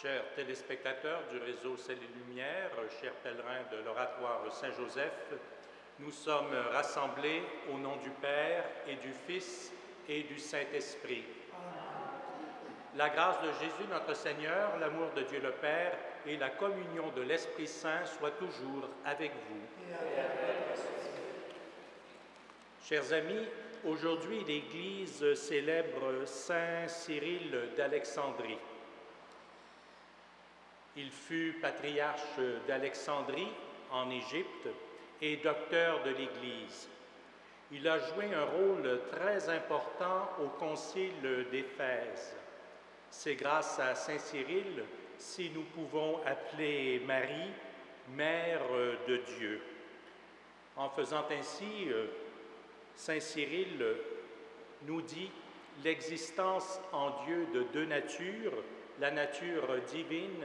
Chers téléspectateurs du réseau Ciel et Lumière, chers pèlerins de l'Oratoire Saint-Joseph, nous sommes rassemblés au nom du Père et du Fils et du Saint-Esprit. La grâce de Jésus notre Seigneur, l'amour de Dieu le Père et la communion de l'Esprit Saint soient toujours avec vous. Chers amis, aujourd'hui l'Église célèbre Saint Cyril d'Alexandrie. Il fut patriarche d'Alexandrie en Égypte et docteur de l'Église. Il a joué un rôle très important au concile d'Éphèse. C'est grâce à Saint Cyril si nous pouvons appeler Marie Mère de Dieu. En faisant ainsi, Saint Cyril nous dit l'existence en Dieu de deux natures, la nature divine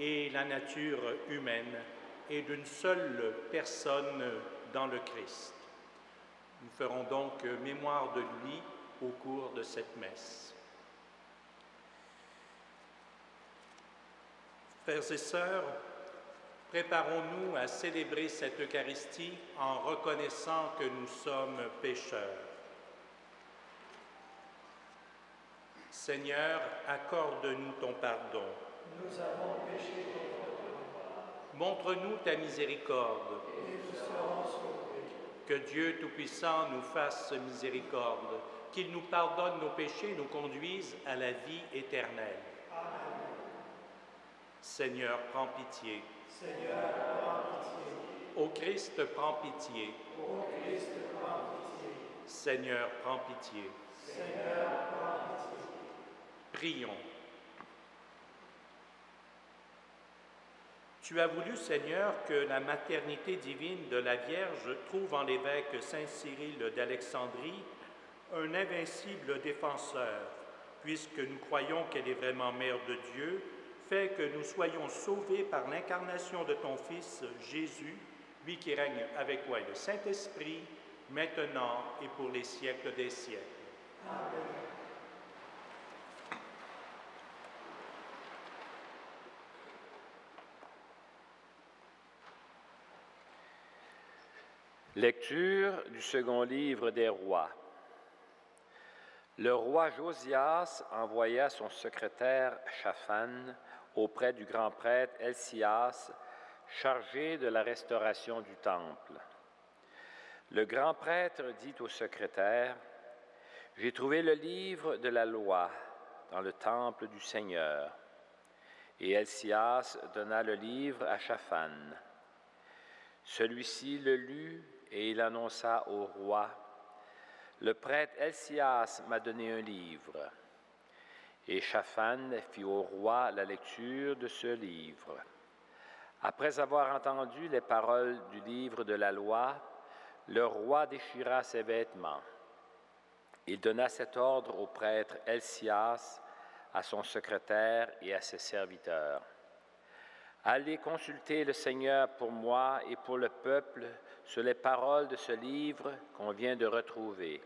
et la nature humaine, et d'une seule personne dans le Christ. Nous ferons donc mémoire de lui au cours de cette messe. Frères et sœurs, préparons-nous à célébrer cette Eucharistie en reconnaissant que nous sommes pécheurs. Seigneur, accorde-nous ton pardon. Nous avons péché contre toi. Montre-nous ta miséricorde. Et nous serons sauvés. Que Dieu Tout-Puissant nous fasse miséricorde, qu'il nous pardonne nos péchés et nous conduise à la vie éternelle. Amen. Seigneur, prends pitié. Seigneur, prends pitié. Ô Christ, prends pitié. Ô Christ, prends pitié. Seigneur, prends pitié. Seigneur, prends pitié. Prions. Tu as voulu, Seigneur, que la maternité divine de la Vierge trouve en l'évêque Saint Cyril d'Alexandrie un invincible défenseur, puisque nous croyons qu'elle est vraiment Mère de Dieu, fais que nous soyons sauvés par l'incarnation de ton Fils Jésus, lui qui règne avec toi et le Saint-Esprit, maintenant et pour les siècles des siècles. Amen. Lecture du second livre des rois. Le roi Josias envoya son secrétaire Shaphan auprès du grand prêtre Helcias, chargé de la restauration du temple. Le grand prêtre dit au secrétaire, « J'ai trouvé le livre de la loi dans le temple du Seigneur. » Et Helcias donna le livre à Shaphan. Celui-ci le lut et il annonça au roi, « Le prêtre Helcias m'a donné un livre. » Et Shaphan fit au roi la lecture de ce livre. Après avoir entendu les paroles du livre de la loi, le roi déchira ses vêtements. Il donna cet ordre au prêtre Helcias, à son secrétaire et à ses serviteurs. « Allez consulter le Seigneur pour moi et pour le peuple sur les paroles de ce livre qu'on vient de retrouver.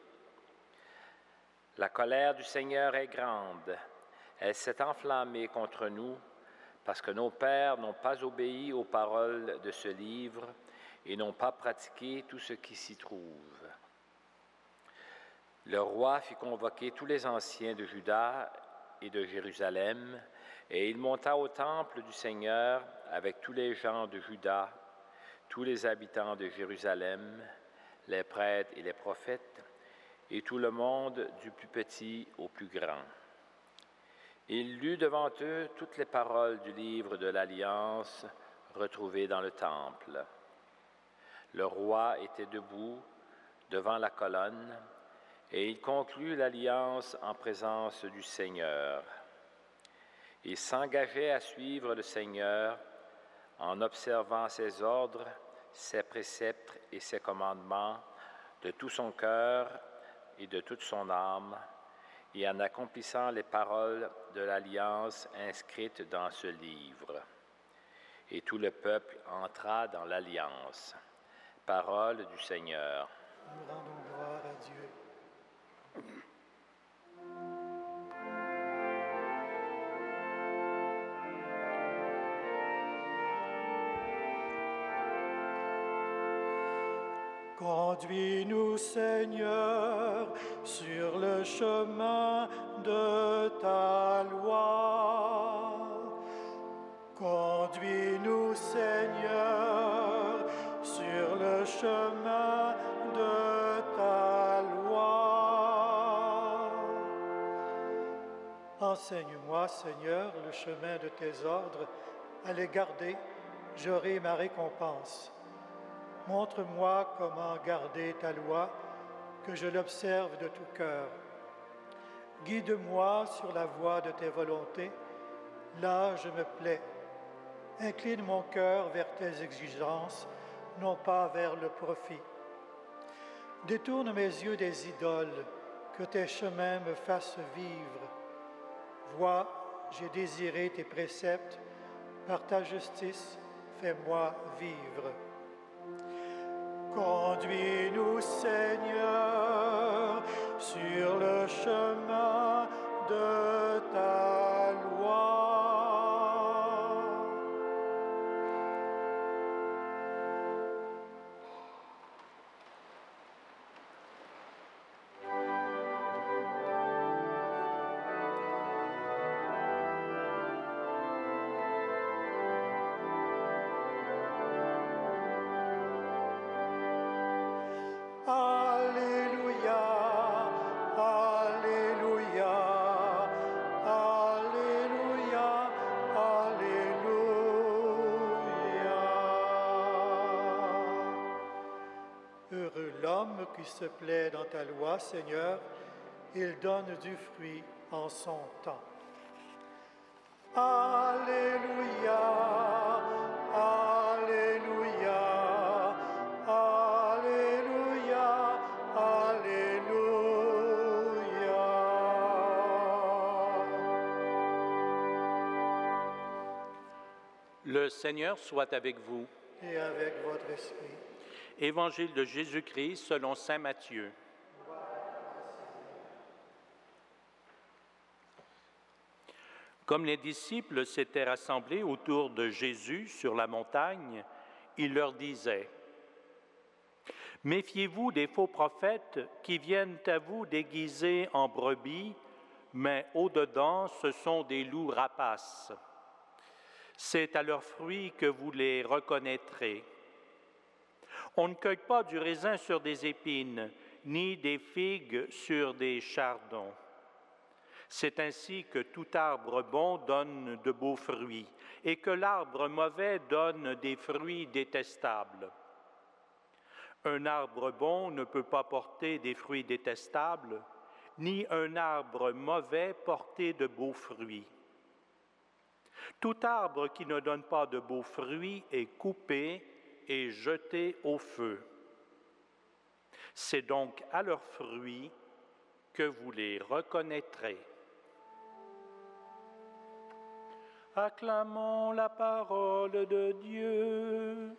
La colère du Seigneur est grande. Elle s'est enflammée contre nous parce que nos pères n'ont pas obéi aux paroles de ce livre et n'ont pas pratiqué tout ce qui s'y trouve. » Le roi fit convoquer tous les anciens de Juda et de Jérusalem, et il monta au temple du Seigneur avec tous les gens de Juda, tous les habitants de Jérusalem, les prêtres et les prophètes, et tout le monde du plus petit au plus grand. Il lut devant eux toutes les paroles du livre de l'Alliance retrouvées dans le temple. Le roi était debout devant la colonne, et il conclut l'alliance en présence du Seigneur. Il s'engageait à suivre le Seigneur en observant ses ordres, ses préceptes et ses commandements de tout son cœur et de toute son âme, et en accomplissant les paroles de l'alliance inscrites dans ce livre. Et tout le peuple entra dans l'alliance. Parole du Seigneur. Nous rendons gloire à Dieu. Conduis-nous, Seigneur, sur le chemin de ta loi. Conduis-nous, Seigneur, sur le chemin de ta loi. Enseigne-moi, Seigneur, le chemin de tes ordres. À les garder, j'aurai ma récompense. Montre-moi comment garder ta loi, que je l'observe de tout cœur. Guide-moi sur la voie de tes volontés, là je me plais. Incline mon cœur vers tes exigences, non pas vers le profit. Détourne mes yeux des idoles, que tes chemins me fassent vivre. Vois, j'ai désiré tes préceptes, par ta justice, fais-moi vivre. Conduis-nous, Seigneur, sur le chemin de ta loi. Qui se plaît dans ta loi, Seigneur, il donne du fruit en son temps. Alléluia, Alléluia, Alléluia, Alléluia. Le Seigneur soit avec vous. Et avec votre esprit. Évangile de Jésus-Christ selon saint Matthieu. Comme les disciples s'étaient rassemblés autour de Jésus sur la montagne, il leur disait: « Méfiez-vous des faux prophètes qui viennent à vous déguisés en brebis, mais au-dedans ce sont des loups rapaces. C'est à leurs fruits que vous les reconnaîtrez. On ne cueille pas du raisin sur des épines, ni des figues sur des chardons. C'est ainsi que tout arbre bon donne de beaux fruits, et que l'arbre mauvais donne des fruits détestables. Un arbre bon ne peut pas porter des fruits détestables, ni un arbre mauvais porter de beaux fruits. Tout arbre qui ne donne pas de beaux fruits est coupé et jeté au feu. C'est donc à leurs fruits que vous les reconnaîtrez. » Acclamons la parole de Dieu.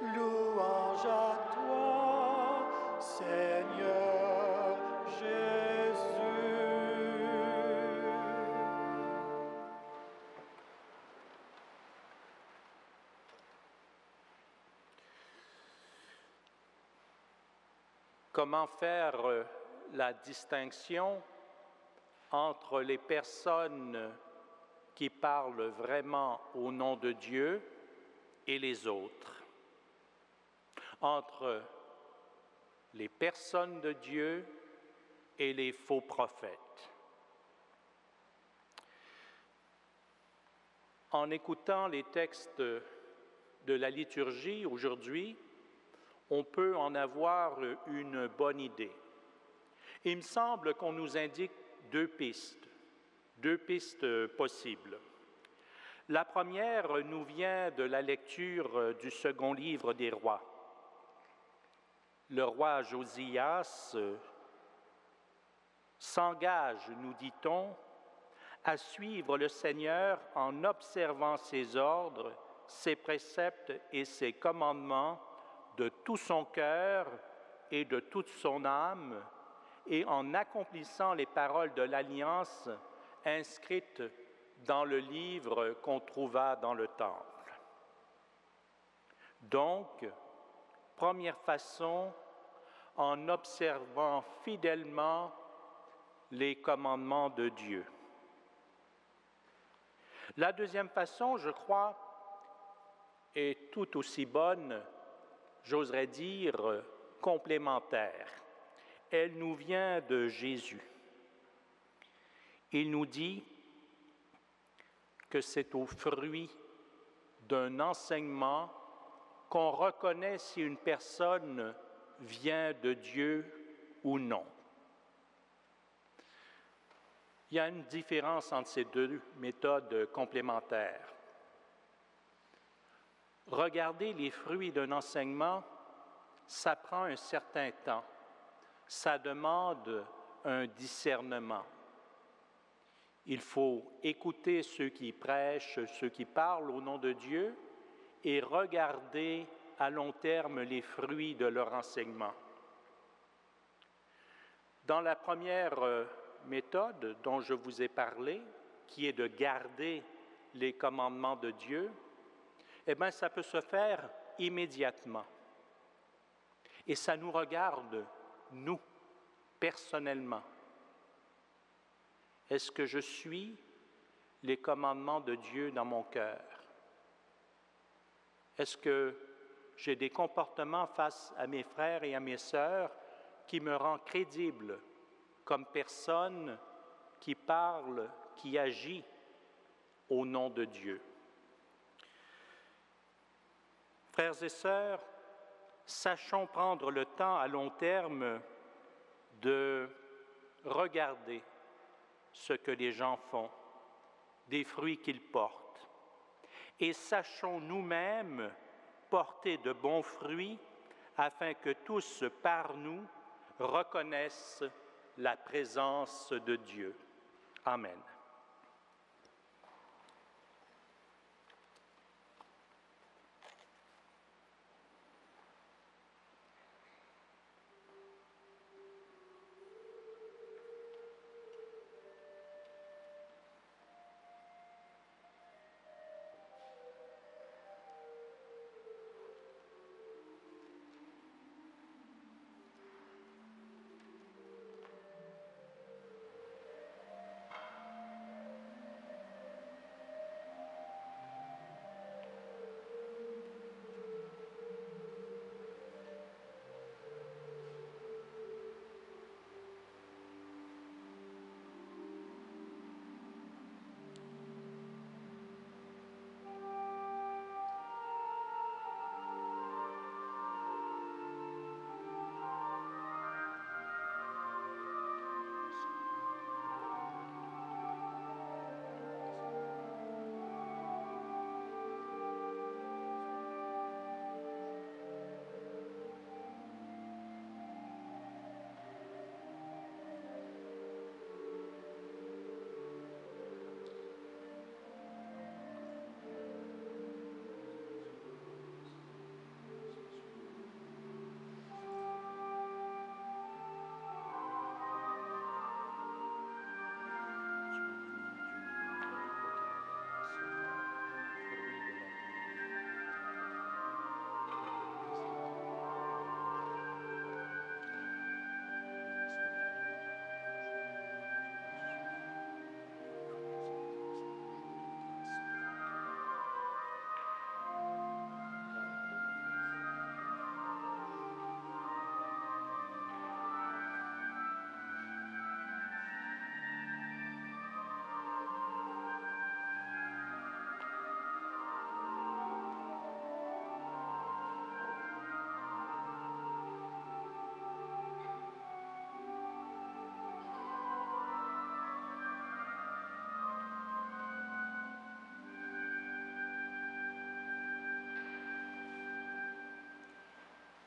Louange à toi, Seigneur Jésus. Comment faire la distinction entre les personnes qui parlent vraiment au nom de Dieu et les autres? Entre les personnes de Dieu et les faux prophètes. En écoutant les textes de la liturgie aujourd'hui, on peut en avoir une bonne idée. Il me semble qu'on nous indique deux pistes possibles. La première nous vient de la lecture du second livre des rois. Le roi Josias s'engage, nous dit-on, à suivre le Seigneur en observant ses ordres, ses préceptes et ses commandements de tout son cœur et de toute son âme, et en accomplissant les paroles de l'Alliance inscrites dans le livre qu'on trouva dans le temple. Donc, première façon, en observant fidèlement les commandements de Dieu. La deuxième façon, je crois, est tout aussi bonne, j'oserais dire complémentaire. Elle nous vient de Jésus. Il nous dit que c'est au fruit d'un enseignement qu'on reconnaît si une personne vient de Dieu ou non. Il y a une différence entre ces deux méthodes complémentaires. Regarder les fruits d'un enseignement, ça prend un certain temps. Ça demande un discernement. Il faut écouter ceux qui prêchent, ceux qui parlent au nom de Dieu et regarder à long terme les fruits de leur enseignement. Dans la première méthode dont je vous ai parlé, qui est de garder les commandements de Dieu, eh bien, ça peut se faire immédiatement. Et ça nous regarde, nous, personnellement. Est-ce que je suis les commandements de Dieu dans mon cœur? Est-ce que j'ai des comportements face à mes frères et à mes sœurs qui me rendent crédible comme personne qui parle, qui agit au nom de Dieu? Frères et sœurs, sachons prendre le temps à long terme de regarder ce que les gens font, des fruits qu'ils portent, et sachons nous-mêmes porter de bons fruits afin que tous par nous reconnaissent la présence de Dieu. Amen.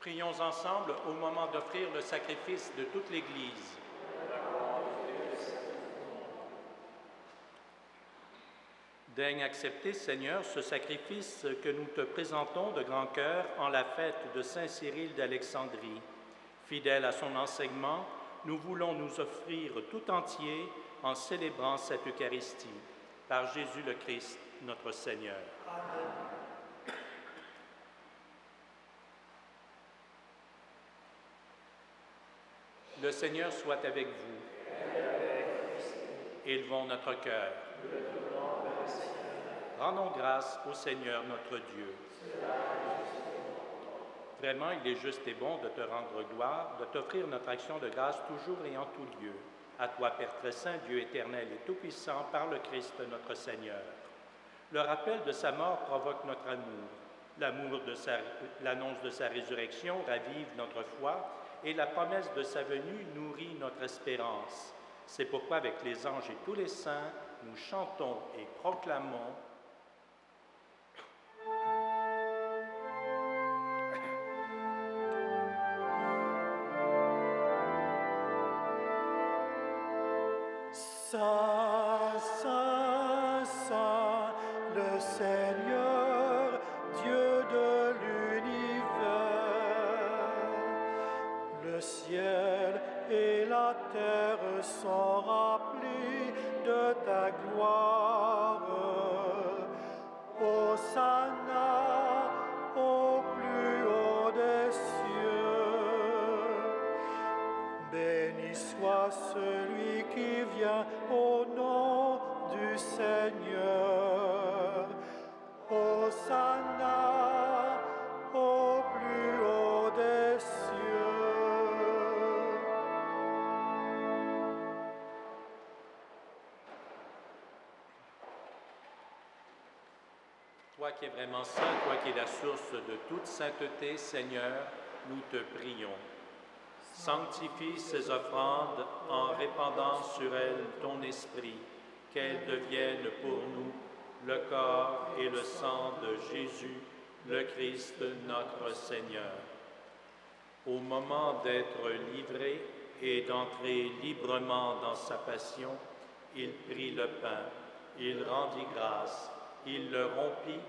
Prions ensemble au moment d'offrir le sacrifice de toute l'Église. Daigne accepter, Seigneur, ce sacrifice que nous te présentons de grand cœur en la fête de Saint Cyril d'Alexandrie. Fidèle à son enseignement, nous voulons nous offrir tout entier en célébrant cette Eucharistie. Par Jésus le Christ, notre Seigneur. Amen. Le Seigneur soit avec vous. Élevons notre cœur. Rendons grâce au Seigneur notre Dieu. Vraiment, il est juste et bon de te rendre gloire, de t'offrir notre action de grâce toujours et en tout lieu. À toi, Père très saint, Dieu éternel et tout-puissant, par le Christ notre Seigneur. Le rappel de sa mort provoque notre amour. L'annonce de sa résurrection ravive notre foi et la promesse de sa venue nourrit notre espérance. C'est pourquoi, avec les anges et tous les saints, nous chantons et proclamons Saint, Saint, Saint, le Seigneur, Dieu de l'univers. Le ciel et la terre sont remplis de ta gloire. Hosanna au plus haut des cieux. Béni soit celui qui vient au nom du Seigneur. Hosanna au plus haut des cieux. Toi qui es vraiment saint, toi qui es la source de toute sainteté, Seigneur, nous te prions. Sanctifie ces offrandes en répandant sur elles ton esprit, qu'elles deviennent pour nous le corps et le sang de Jésus, le Christ notre Seigneur. Au moment d'être livré et d'entrer librement dans sa passion, il prit le pain, il rendit grâce, il le rompit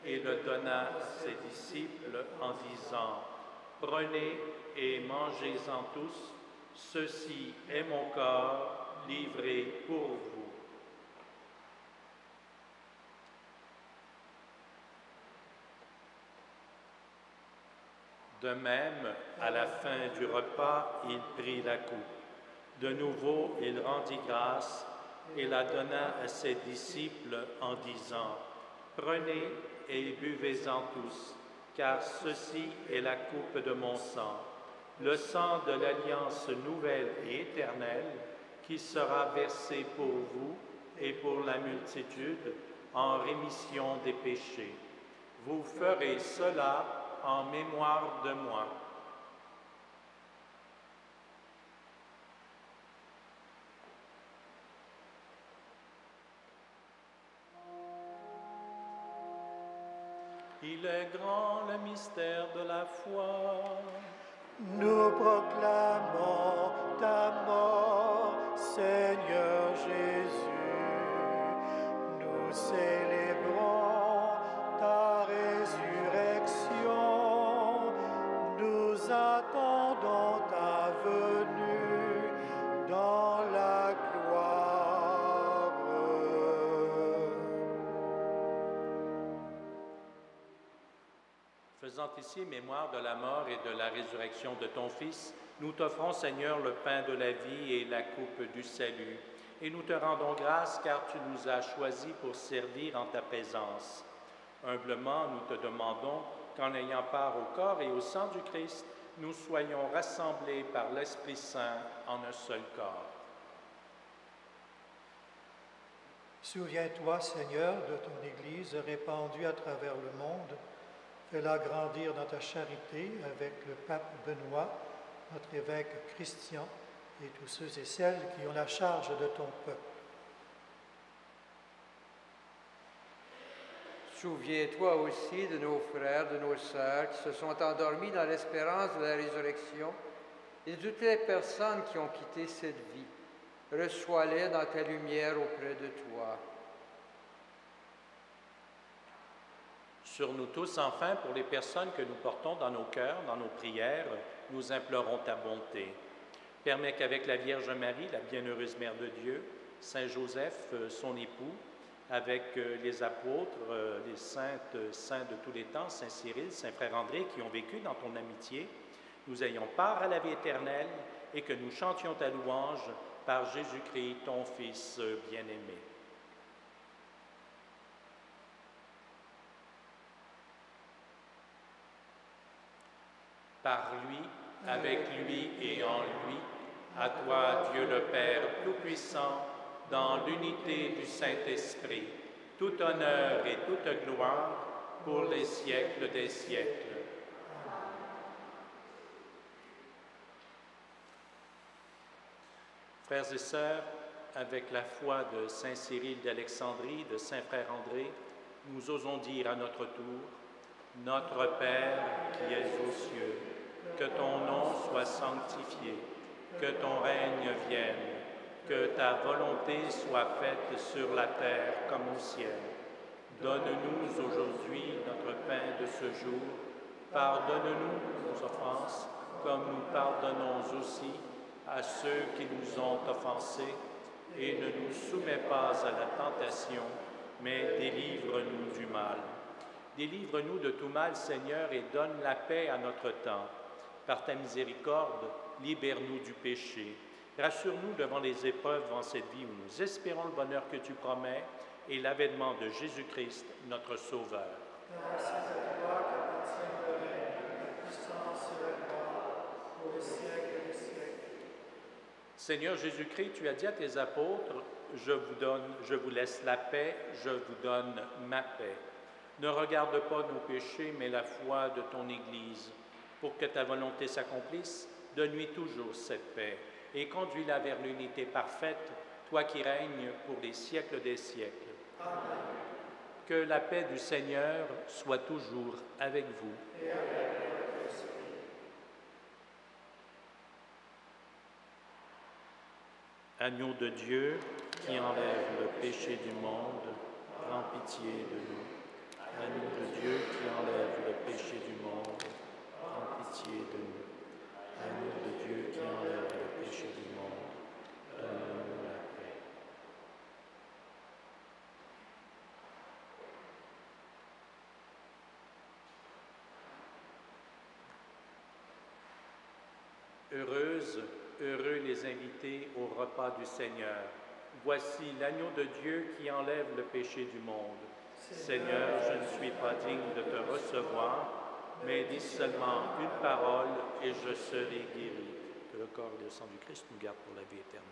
et le donna à ses disciples en disant « Prenez et mangez-en tous, ceci est mon corps livré pour vous. » De même, à la fin du repas, il prit la coupe. De nouveau, il rendit grâce et la donna à ses disciples en disant « Prenez et buvez-en tous, car ceci est la coupe de mon sang, le sang de l'alliance nouvelle et éternelle qui sera versé pour vous et pour la multitude en rémission des péchés. Vous ferez cela en mémoire de moi. » Il est grand le mystère de la foi. Nous proclamons ta mort, Seigneur Jésus. Nous célébrons ta résurrection. Nous attendons ta venue dans la gloire. Faisant ici mémoire de la mort et de la résurrection de ton Fils, nous t'offrons, Seigneur, le pain de la vie et la coupe du salut. Et nous te rendons grâce car tu nous as choisis pour servir en ta présence. Humblement, nous te demandons qu'en ayant part au corps et au sang du Christ, nous soyons rassemblés par l'Esprit Saint en un seul corps. Souviens-toi, Seigneur, de ton Église répandue à travers le monde. Fais-la grandir dans ta charité avec le pape Benoît, notre évêque Christian et tous ceux et celles qui ont la charge de ton peuple. Souviens-toi aussi de nos frères, de nos sœurs qui se sont endormis dans l'espérance de la résurrection et de toutes les personnes qui ont quitté cette vie. Reçois-les dans ta lumière auprès de toi. Sur nous tous, enfin, pour les personnes que nous portons dans nos cœurs, dans nos prières, nous implorons ta bonté. Permets qu'avec la Vierge Marie, la bienheureuse Mère de Dieu, Saint Joseph, son époux, avec les apôtres, les saints de tous les temps, Saint Cyril, Saint Frère André, qui ont vécu dans ton amitié, nous ayons part à la vie éternelle et que nous chantions ta louange par Jésus-Christ, ton Fils bien-aimé. Par lui, avec lui et en lui, à toi, Dieu le Père Tout-Puissant, dans l'unité du Saint-Esprit, tout honneur et toute gloire pour les siècles des siècles. Frères et sœurs, avec la foi de Saint Cyril d'Alexandrie, de Saint Frère André, nous osons dire à notre tour, « Notre Père qui es aux cieux, que ton nom soit sanctifié, que ton règne vienne, que ta volonté soit faite sur la terre comme au ciel. Donne-nous aujourd'hui notre pain de ce jour. Pardonne-nous nos offenses, comme nous pardonnons aussi à ceux qui nous ont offensés, et ne nous soumets pas à la tentation, mais délivre-nous du mal. Délivre-nous de tout mal, Seigneur, et donne la paix à notre temps. Par ta miséricorde, libère-nous du péché. Rassure-nous devant les épreuves en cette vie où nous espérons le bonheur que tu promets et l'avènement de Jésus-Christ, notre Sauveur. Grâce à toi qu'appartient le règne, la puissance et la gloire pour les siècles des siècles. Seigneur Jésus-Christ, tu as dit à tes apôtres, je vous laisse la paix, je vous donne ma paix. Ne regarde pas nos péchés, mais la foi de ton Église. Pour que ta volonté s'accomplisse, donne-lui toujours cette paix et conduis-la vers l'unité parfaite, toi qui règnes pour les siècles des siècles. Amen. Que la paix du Seigneur soit toujours avec vous. Et avec votre esprit. Agneau de Dieu, qui enlève le péché du monde, prends pitié de nous. Agneau de Dieu, qui enlève le péché du monde, prends pitié de nous. Agneau de Dieu, qui enlève le péché du monde, donne-nous la paix. Heureux les invités au repas du Seigneur. Voici l'agneau de Dieu qui enlève le péché du monde. Seigneur, je ne suis pas digne de te recevoir, mais dis seulement une parole et je serai guéri. Que le corps et le sang du Christ nous gardent pour la vie éternelle.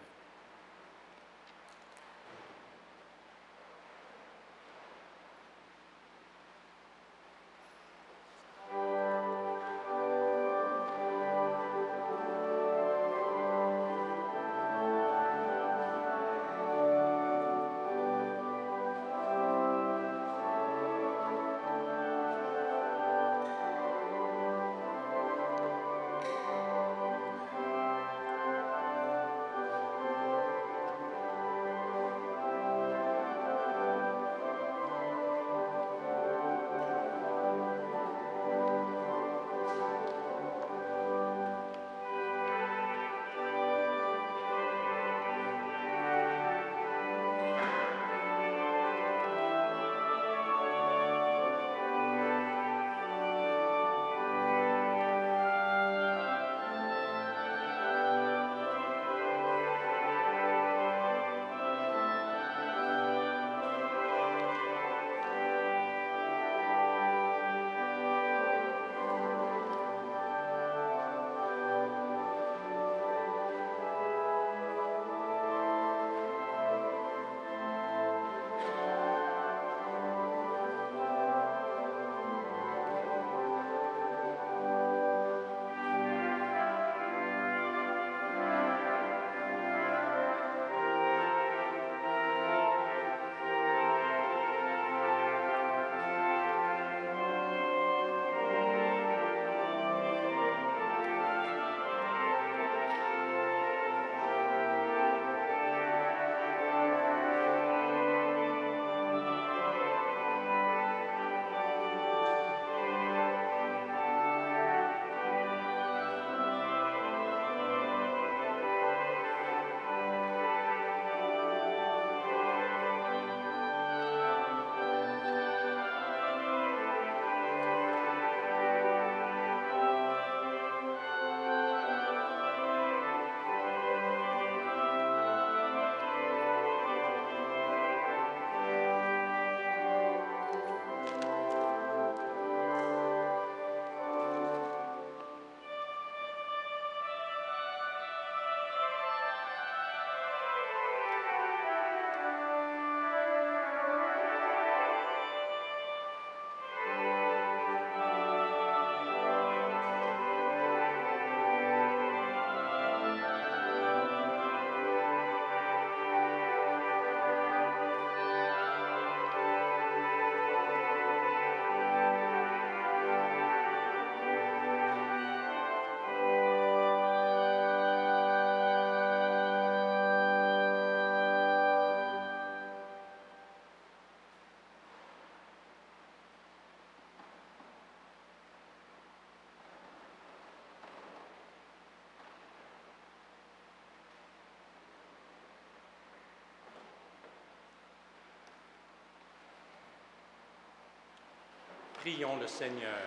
Prions le Seigneur.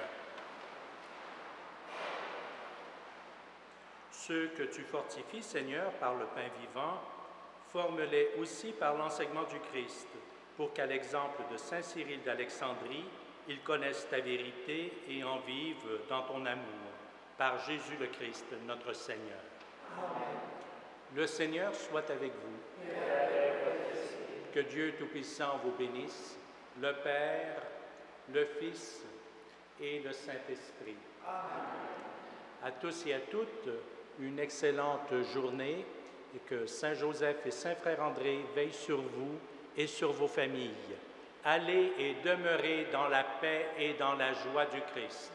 Ceux que tu fortifies, Seigneur, par le pain vivant, forme-les aussi par l'enseignement du Christ, pour qu'à l'exemple de saint Cyril d'Alexandrie, ils connaissent ta vérité et en vivent dans ton amour. Par Jésus le Christ, notre Seigneur. Amen. Le Seigneur soit avec vous. Et avec votre esprit. Que Dieu Tout-Puissant vous bénisse, le Père, le Fils et le Saint-Esprit. Amen. À tous et à toutes, une excellente journée et que Saint Joseph et Saint Frère André veillent sur vous et sur vos familles. Allez et demeurez dans la paix et dans la joie du Christ.